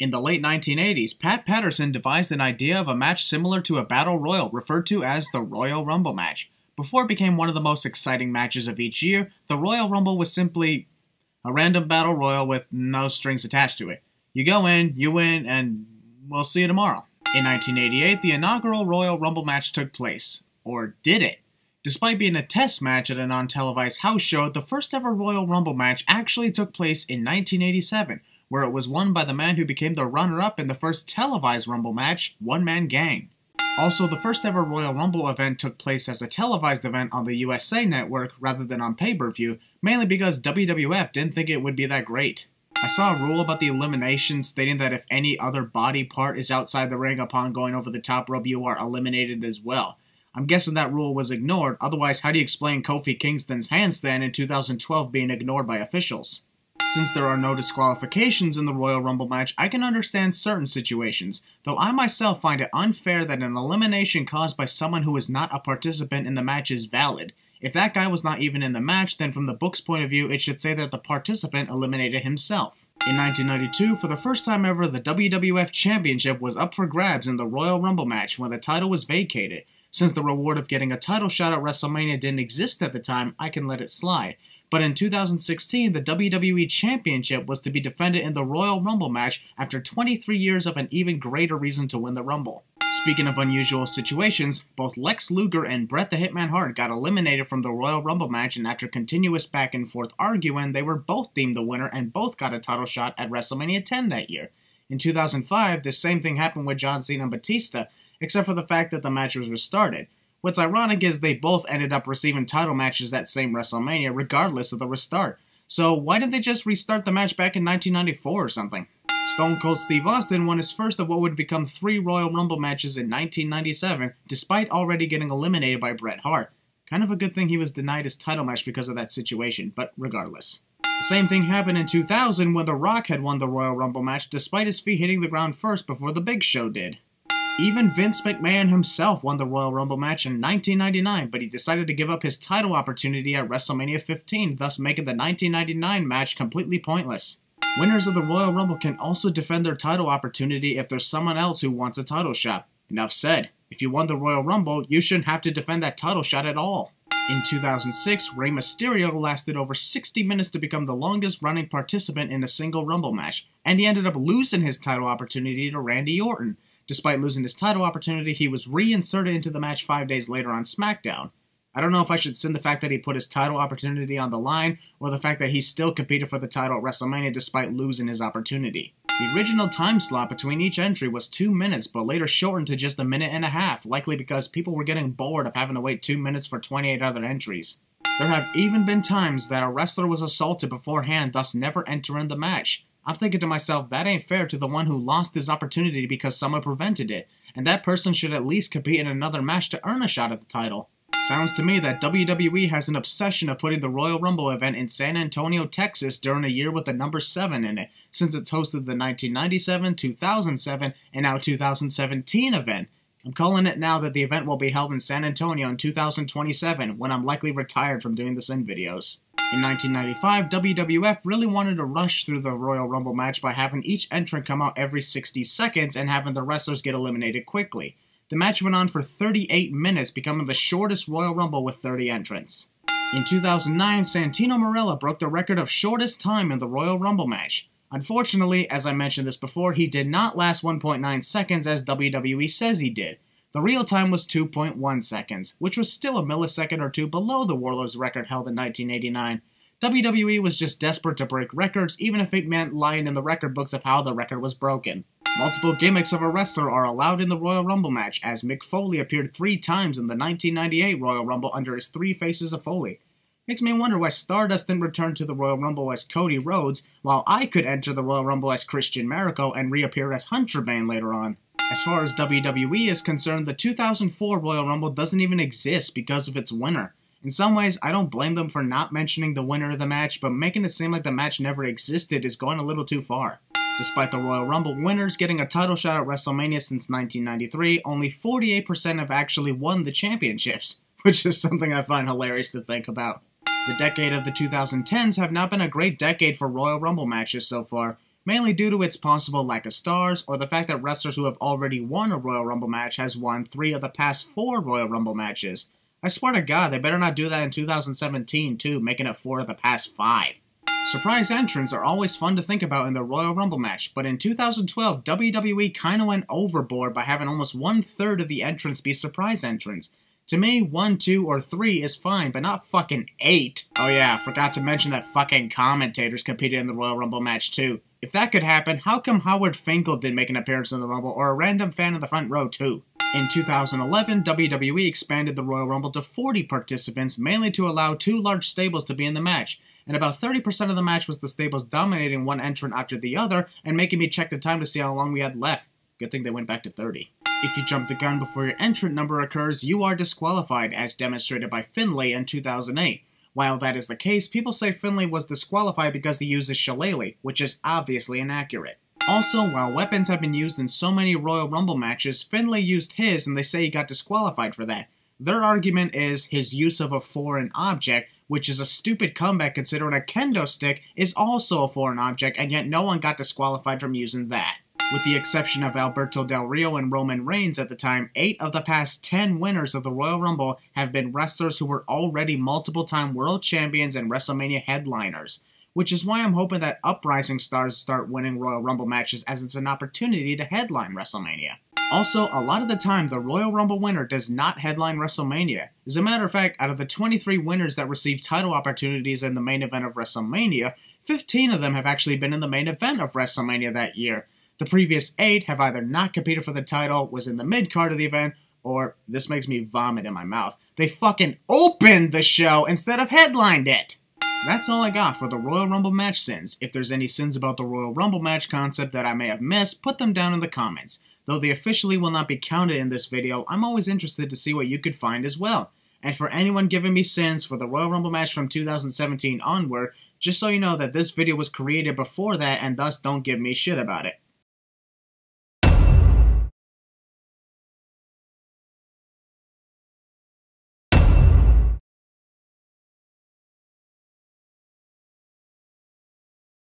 In the late 1980s, Pat Patterson devised an idea of a match similar to a battle royal referred to as the Royal Rumble match. Before it became one of the most exciting matches of each year, the Royal Rumble was simply a random battle royal with no strings attached to it. You go in, you win, and we'll see you tomorrow. In 1988, the inaugural Royal Rumble match took place. Or did it? Despite being a test match at a non-televised house show, the first ever Royal Rumble match actually took place in 1987, where it was won by the man who became the runner-up in the first televised Rumble match, One Man Gang. Also, the first ever Royal Rumble event took place as a televised event on the USA Network rather than on pay-per-view, mainly because WWF didn't think it would be that great. I saw a rule about the elimination stating that if any other body part is outside the ring upon going over the top rope, you are eliminated as well. I'm guessing that rule was ignored, otherwise how do you explain Kofi Kingston's handstand in 2012 being ignored by officials? Since there are no disqualifications in the Royal Rumble match, I can understand certain situations, though I myself find it unfair that an elimination caused by someone who is not a participant in the match is valid. If that guy was not even in the match, then from the book's point of view, it should say that the participant eliminated himself. In 1992, for the first time ever, the WWF Championship was up for grabs in the Royal Rumble match when the title was vacated. Since the reward of getting a title shot at WrestleMania didn't exist at the time, I can let it slide. But in 2016, the WWE Championship was to be defended in the Royal Rumble match after 23 years of an even greater reason to win the Rumble. Speaking of unusual situations, both Lex Luger and Bret the Hitman Hart got eliminated from the Royal Rumble match, and after continuous back and forth arguing, they were both deemed the winner and both got a title shot at WrestleMania 10 that year. In 2005, the same thing happened with John Cena and Batista, except for the fact that the match was restarted. What's ironic is they both ended up receiving title matches that same WrestleMania regardless of the restart. So why didn't they just restart the match back in 1994 or something? Stone Cold Steve Austin won his first of what would become 3 Royal Rumble matches in 1997, despite already getting eliminated by Bret Hart. Kind of a good thing he was denied his title match because of that situation, but regardless. The same thing happened in 2000 when The Rock had won the Royal Rumble match despite his feet hitting the ground first before the Big Show did. Even Vince McMahon himself won the Royal Rumble match in 1999, but he decided to give up his title opportunity at WrestleMania 15, thus making the 1999 match completely pointless. Winners of the Royal Rumble can also defend their title opportunity if there's someone else who wants a title shot. Enough said. If you won the Royal Rumble, you shouldn't have to defend that title shot at all. In 2006, Rey Mysterio lasted over 60 minutes to become the longest running participant in a single Rumble match, and he ended up losing his title opportunity to Randy Orton. Despite losing his title opportunity, he was reinserted into the match 5 days later on SmackDown. I don't know if I should send the fact that he put his title opportunity on the line, or the fact that he still competed for the title at WrestleMania despite losing his opportunity. The original time slot between each entry was 2 minutes, but later shortened to just 1.5 minutes, likely because people were getting bored of having to wait 2 minutes for 28 other entries. There have even been times that a wrestler was assaulted beforehand, thus never entering the match. I'm thinking to myself, that ain't fair to the one who lost his opportunity because someone prevented it, and that person should at least compete in another match to earn a shot at the title. Sounds to me that WWE has an obsession of putting the Royal Rumble event in San Antonio, Texas during a year with the number 7 in it, since it's hosted the 1997, 2007, and now 2017 event. I'm calling it now that the event will be held in San Antonio in 2027, when I'm likely retired from doing the Sin videos. In 1995, WWF really wanted to rush through the Royal Rumble match by having each entrant come out every 60 seconds and having the wrestlers get eliminated quickly. The match went on for 38 minutes, becoming the shortest Royal Rumble with 30 entrants. In 2009, Santino Marella broke the record of shortest time in the Royal Rumble match. Unfortunately, as I mentioned this before, he did not last 1.9 seconds as WWE says he did. The real time was 2.1 seconds, which was still a millisecond or two below the Warlord's record held in 1989. WWE was just desperate to break records, even if it meant lying in the record books of how the record was broken. Multiple gimmicks of a wrestler are allowed in the Royal Rumble match, as Mick Foley appeared 3 times in the 1998 Royal Rumble under his 3 Faces of Foley. Makes me wonder why Stardust didn't return to the Royal Rumble as Cody Rhodes, while I could enter the Royal Rumble as Christian Maracle and reappear as Hunter Bane later on. As far as WWE is concerned, the 2004 Royal Rumble doesn't even exist because of its winner. In some ways, I don't blame them for not mentioning the winner of the match, but making it seem like the match never existed is going a little too far. Despite the Royal Rumble winners getting a title shot at WrestleMania since 1993, only 48% have actually won the championships, which is something I find hilarious to think about. The decade of the 2010s have not been a great decade for Royal Rumble matches so far. mainly due to its possible lack of stars, or the fact that wrestlers who have already won a Royal Rumble match has won 3 of the past 4 Royal Rumble matches. I swear to God, they better not do that in 2017 too, making it 4 of the past 5. Surprise entrants are always fun to think about in the Royal Rumble match, but in 2012, WWE kinda went overboard by having almost 1/3 of the entrants be surprise entrants. To me, 1, 2, or 3 is fine, but not fucking 8. Oh yeah, forgot to mention that fucking commentators competed in the Royal Rumble match too. If that could happen, how come Howard Finkel didn't make an appearance in the Rumble, or a random fan in the front row too? In 2011, WWE expanded the Royal Rumble to 40 participants, mainly to allow 2 large stables to be in the match, and about 30% of the match was the stables dominating one entrant after the other, and making me check the time to see how long we had left. Good thing they went back to 30. If you jump the gun before your entrant number occurs, you are disqualified, as demonstrated by Finlay in 2008. While that is the case, people say Finlay was disqualified because he uses shillelagh, which is obviously inaccurate. Also, while weapons have been used in so many Royal Rumble matches, Finlay used his and they say he got disqualified for that. Their argument is his use of a foreign object, which is a stupid comeback considering a kendo stick is also a foreign object, and yet no one got disqualified from using that. With the exception of Alberto Del Rio and Roman Reigns at the time, 8 of the past 10 winners of the Royal Rumble have been wrestlers who were already multiple-time world champions and WrestleMania headliners. Which is why I'm hoping that uprising stars start winning Royal Rumble matches, as it's an opportunity to headline WrestleMania. Also, a lot of the time, the Royal Rumble winner does not headline WrestleMania. As a matter of fact, out of the 23 winners that received title opportunities in the main event of WrestleMania, 15 of them have actually been in the main event of WrestleMania that year. The previous 8 have either not competed for the title, was in the mid-card of the event, or, this makes me vomit in my mouth, they fucking opened the show instead of headlined it! That's all I got for the Royal Rumble match sins. If there's any sins about the Royal Rumble match concept that I may have missed, put them down in the comments. Though they officially will not be counted in this video, I'm always interested to see what you could find as well. And for anyone giving me sins for the Royal Rumble match from 2017 onward, just so you know that this video was created before that and thus don't give me shit about it.